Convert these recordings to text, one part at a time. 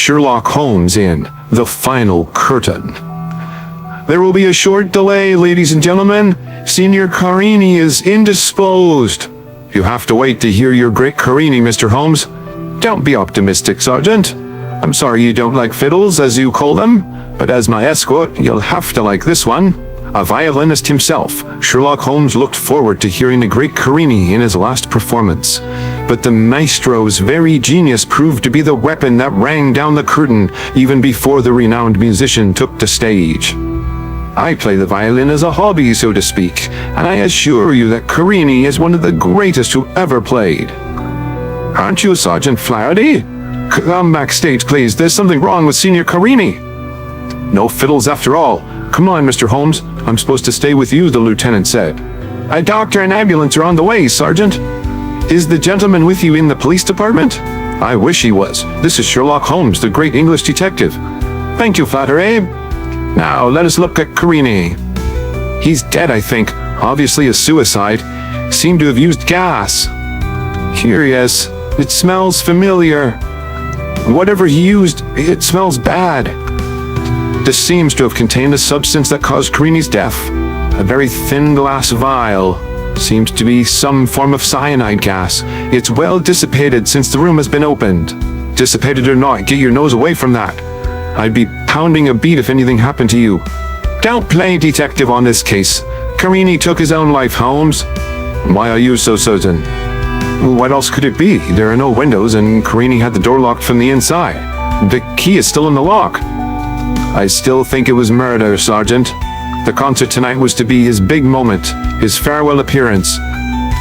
Sherlock Holmes in The Final Curtain. There will be a short delay, ladies and gentlemen. Signor Carini is indisposed. You have to wait to hear your great Carini, Mr. Holmes. Don't be optimistic, Sergeant. I'm sorry you don't like fiddles, as you call them, but as my escort, you'll have to like this one. A violinist himself, Sherlock Holmes looked forward to hearing the great Carini in his last performance. But the maestro's very genius proved to be the weapon that rang down the curtain even before the renowned musician took the stage. I play the violin as a hobby, so to speak, and I assure you that Carini is one of the greatest who ever played. Aren't you Sergeant Flaherty? Come backstage, please. There's something wrong with Signor Carini. No fiddles after all. Come on, Mr. Holmes. I'm supposed to stay with you, the lieutenant said. A doctor and ambulance are on the way, Sergeant. Is the gentleman with you in the police department? I wish he was. This is Sherlock Holmes, the great English detective. Thank you, Flattery. Now, let us look at Carini. He's dead, I think. Obviously a suicide. Seemed to have used gas. Curious. It smells familiar. Whatever he used, it smells bad. This seems to have contained the substance that caused Carini's death. A very thin glass vial. Seems to be some form of cyanide gas. It's well dissipated since the room has been opened. Dissipated or not, get your nose away from that. I'd be pounding a beat if anything happened to you. Don't play detective on this case. Carini took his own life, Holmes. Why are you so certain? What else could it be? There are no windows and Carini had the door locked from the inside. The key is still in the lock. I still think it was murder, Sergeant. The concert tonight was to be his big moment, his farewell appearance.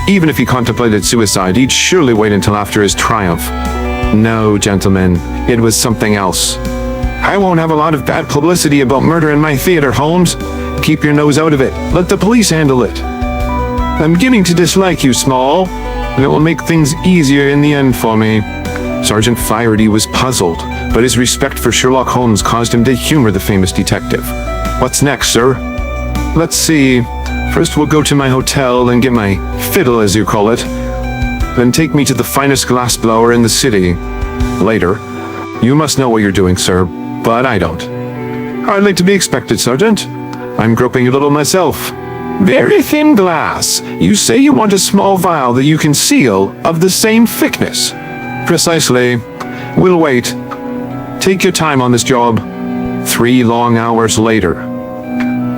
Even if he contemplated suicide, he'd surely wait until after his triumph. No, gentlemen, it was something else. I won't have a lot of bad publicity about murder in my theater, Holmes. Keep your nose out of it. Let the police handle it. I'm beginning to dislike you, Small. And it will make things easier in the end for me. Sergeant Flaherty was puzzled, but his respect for Sherlock Holmes caused him to humor the famous detective. What's next, sir? Let's see. First we'll go to my hotel and get my fiddle, as you call it. Then take me to the finest glassblower in the city. Later. You must know what you're doing, sir, but I don't. Hardly to be expected, Sergeant. I'm groping a little myself. Very thin glass. You say you want a small vial that you can seal of the same thickness. Precisely. We'll wait. Take your time on this job. 3 long hours later.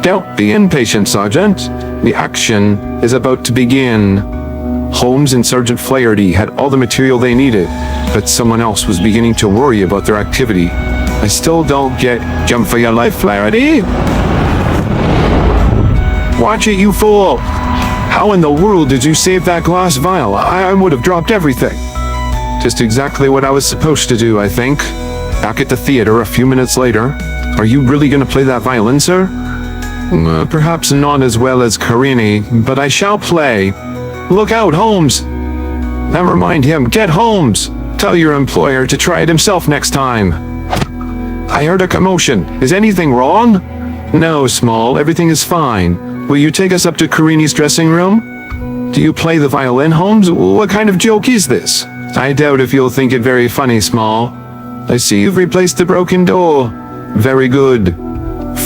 Don't be impatient, Sergeant. The action is about to begin. Holmes and Sergeant Flaherty had all the material they needed, but someone else was beginning to worry about their activity. I still don't get... Jump for your life, Flaherty! Watch it, you fool! How in the world did you save that glass vial? I would have dropped everything. Just exactly what I was supposed to do, I think. Back at the theater a few minutes later. Are you really going to play that violin, sir? Perhaps not as well as Carini, but I shall play. Look out, Holmes! Never mind him. Get Holmes! Tell your employer to try it himself next time. I heard a commotion. Is anything wrong? No, Small. Everything is fine. Will you take us up to Carini's dressing room? Do you play the violin, Holmes? What kind of joke is this? I doubt if you'll think it very funny, Small. I see you've replaced the broken door. Very good.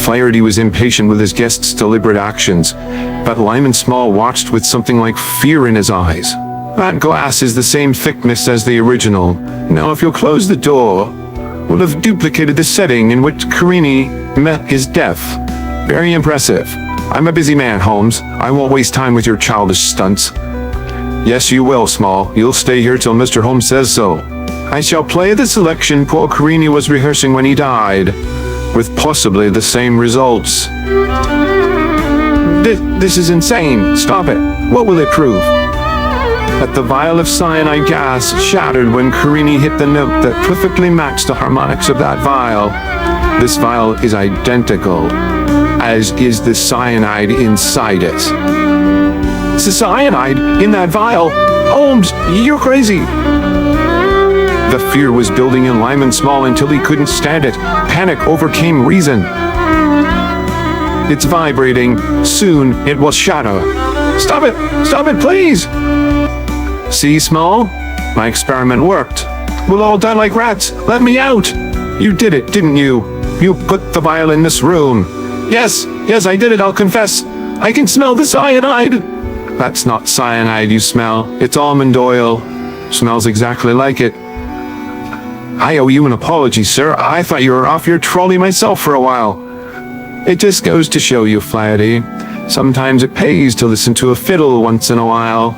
Flaherty was impatient with his guest's deliberate actions, but Lyman Small watched with something like fear in his eyes. That glass is the same thickness as the original. Now if you'll close the door, we'll have duplicated the setting in which Carini met his death. Very impressive. I'm a busy man, Holmes. I won't waste time with your childish stunts. Yes, you will, Small. You'll stay here till Mr. Holmes says so. I shall play the selection poor Carini was rehearsing when he died, with possibly the same results. This is insane. Stop it. What will it prove? That the vial of cyanide gas shattered when Carini hit the note that perfectly matched the harmonics of that vial. This vial is identical, as is the cyanide inside it. It's the cyanide in that vial. Holmes, you're crazy. The fear was building in Lyman Small until he couldn't stand it. Panic overcame reason. It's vibrating. Soon it will shatter. Stop it! Stop it, please! See, Small? My experiment worked. We'll all die like rats. Let me out! You did it, didn't you? You put the vial in this room. Yes, I did it, I'll confess. I can smell the cyanide. That's not cyanide you smell. It's almond oil. Smells exactly like it. I owe you an apology, sir. I thought you were off your trolley myself for a while. It just goes to show you, Flaherty. Sometimes it pays to listen to a fiddle once in a while.